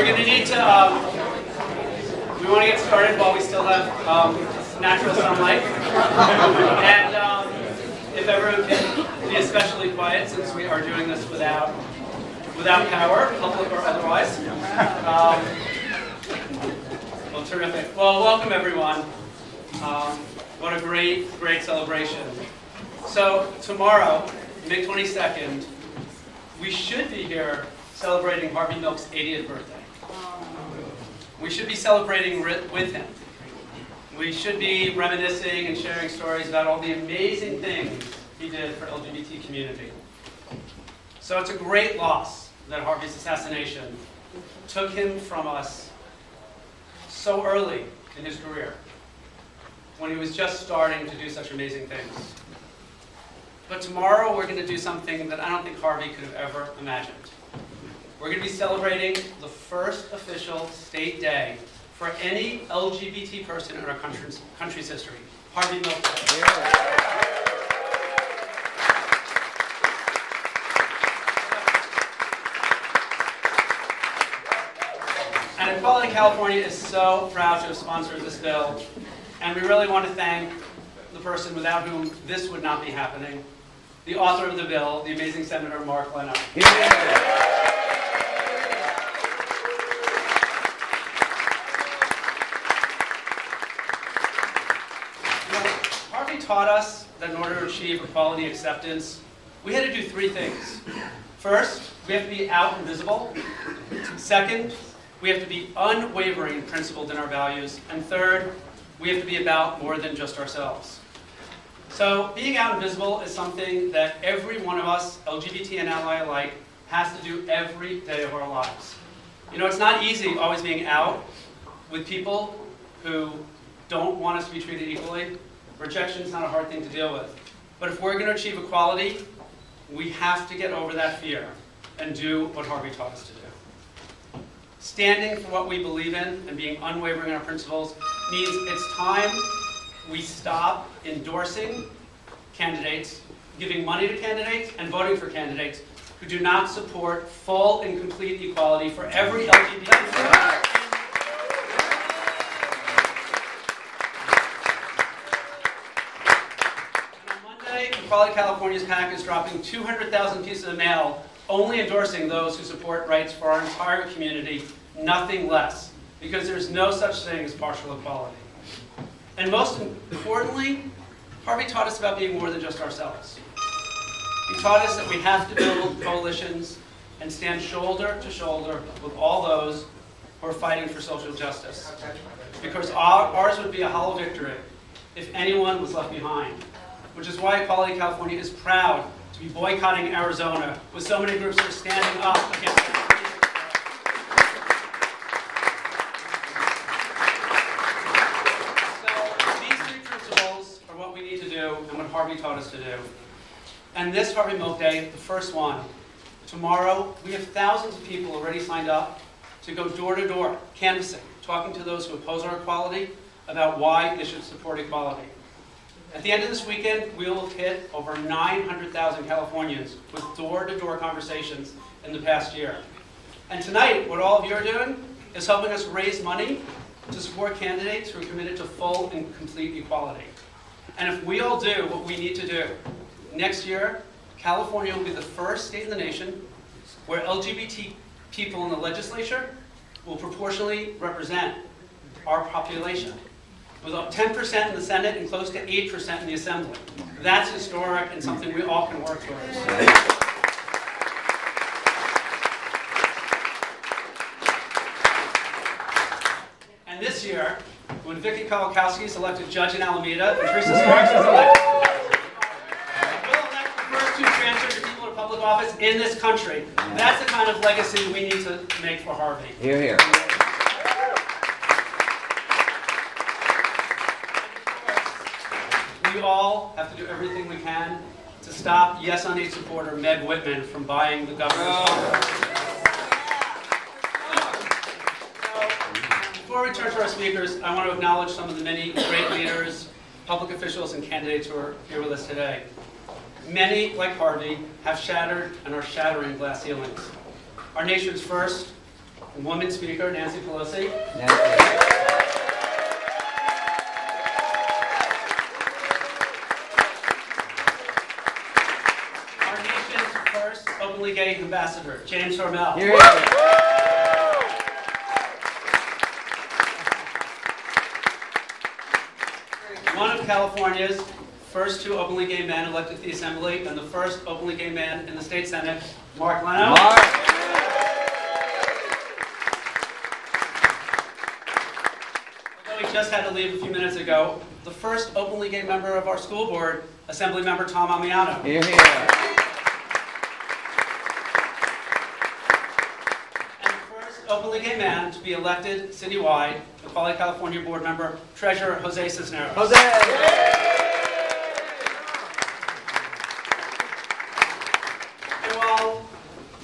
We're going to need to, we want to get started while we still have natural sunlight. And if everyone can be especially quiet, since we are doing this without power, public or otherwise. Well, terrific. Well, welcome everyone. What a great celebration. So tomorrow, May 22nd, we should be here celebrating Harvey Milk's 80th birthday. We should be celebrating with him. We should be reminiscing and sharing stories about all the amazing things he did for LGBT community. So it's a great loss that Harvey's assassination took him from us so early in his career, when he was just starting to do such amazing things. But tomorrow we're going to do something that I don't think Harvey could have ever imagined. We're going to be celebrating the first official state day for any LGBT person in our country's history, Harvey Milk Day. Yeah. And Equality California is so proud to have sponsored this bill, and we really want to thank the person without whom this would not be happening, the author of the bill, the amazing Senator Mark Leno. Yeah. Harvey taught us that in order to achieve equality acceptance, we had to do three things. First, we have to be out and visible. Second, we have to be unwavering and principled in our values. And third, we have to be about more than just ourselves. So being out and visible is something that every one of us, LGBT and ally alike, has to do every day of our lives. You know, it's not easy always being out with people who don't want us to be treated equally. Rejection is not a hard thing to deal with. But if we're going to achieve equality, we have to get over that fear and do what Harvey taught us to do. Standing for what we believe in and being unwavering in our principles means it's time we stop endorsing candidates, giving money to candidates, and voting for candidates who do not support full and complete equality for every LGBT person. And on Monday, Equality California's PAC is dropping 200,000 pieces of mail only endorsing those who support rights for our entire community, nothing less, because there's no such thing as partial equality. And most importantly, Harvey taught us about being more than just ourselves. He taught us that we have to build coalitions and stand shoulder to shoulder with all those who are fighting for social justice. Because ours would be a hollow victory if anyone was left behind. Which is why Equality California is proud to be boycotting Arizona with so many groups that are standing up against it. And what Harvey taught us to do. And this Harvey Milk Day, the first one, tomorrow, we have thousands of people already signed up to go door to door, canvassing, talking to those who oppose our equality about why they should support equality. At the end of this weekend, we will have hit over 900,000 Californians with door-to-door conversations in the past year. And tonight, what all of you are doing is helping us raise money to support candidates who are committed to full and complete equality. And if we all do what we need to do, next year, California will be the first state in the nation where LGBT people in the legislature will proportionally represent our population, with 10% in the Senate and close to 8% in the Assembly. That's historic and something we all can work towards. And this year, when Vicki Kolakowski is elected judge in Alameda and Teresa Sparks is elected, we'll elect the first two transgender people to public office in this country. That's the kind of legacy we need to make for Harvey. Hear, hear. We all have to do everything we can to stop Yes on 8 supporter Meg Whitman from buying the governor's office. Before we turn to our speakers, I want to acknowledge some of the many great leaders, public officials, and candidates who are here with us today. Many, like Harvey, have shattered and are shattering glass ceilings. Our nation's first woman speaker, Nancy Pelosi. Nancy. Our nation's first openly gay ambassador, James Hormel. Here he is. One of California's first 2 openly gay men elected to the Assembly, and the first openly gay man in the State Senate, Mark Leno. Although he just had to leave a few minutes ago, the first openly gay member of our school board, Assemblymember Tom Amiano. Here he is. And the first openly gay man to be elected citywide, Equality California board member, Treasurer Jose Cisneros. Jose!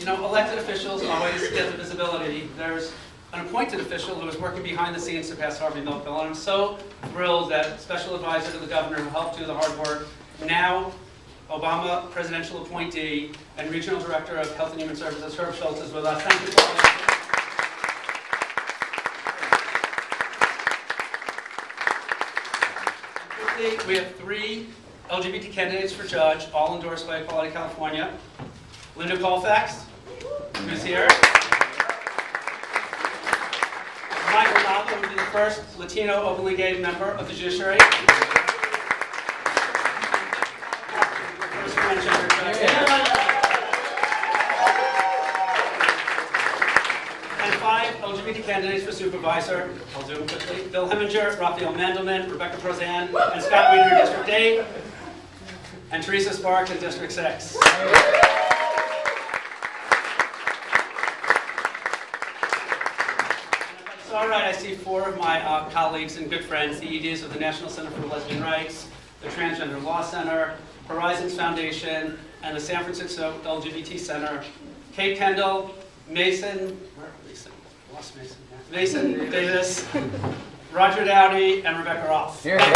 Elected officials always get the visibility. There's an appointed official who is working behind the scenes to pass Harvey milk bill, and I'm so thrilled that special advisor to the governor who helped do the hard work, now Obama presidential appointee and regional director of Health and Human Services, Herb Schultz, is with us. Thank you for all. Quickly, we have 3 LGBT candidates for judge, all endorsed by Equality California. Linda Colfax, who's here. Mike Ronaldo, who will be the first Latino openly gay member of the judiciary. First transgender judge. And 5 LGBT candidates for supervisor. I'll do them quickly. Bill Heminger, Raphael Mandelman, Rebecca Prozan, and Scott Weiner in District 8, and Teresa Sparks in District 6. All right, I see 4 of my colleagues and good friends, the EDs of the National Center for Lesbian Rights, the Transgender Law Center, Horizons Foundation, and the San Francisco LGBT Center. Kate Kendall, Mason, where are Mason? Lost Mason. Yeah. Mason Davis, Roger Dowdy, and Rebecca Ross. Here he is.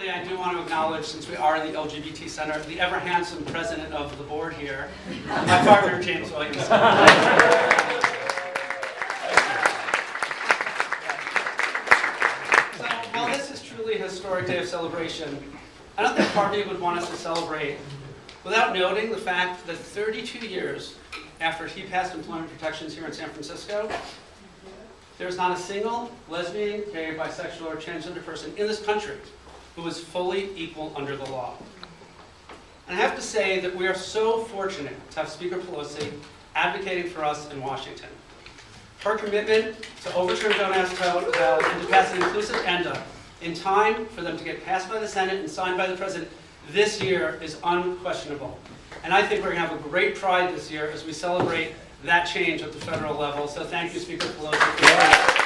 I do want to acknowledge, since we are in the LGBT Center, the ever-handsome president of the board here, my partner, James Williams. So, while this is truly a historic day of celebration, I don't think Harvey would want us to celebrate without noting the fact that 32 years after he passed employment protections here in San Francisco, there's not a single lesbian, gay, bisexual, or transgender person in this country who is fully equal under the law. And I have to say that we are so fortunate to have Speaker Pelosi advocating for us in Washington. Her commitment to overturn Don't Ask Bill and to pass an inclusive ENDA in time for them to get passed by the Senate and signed by the President this year is unquestionable. And I think we're going to have a great pride this year as we celebrate that change at the federal level. So thank you, Speaker Pelosi.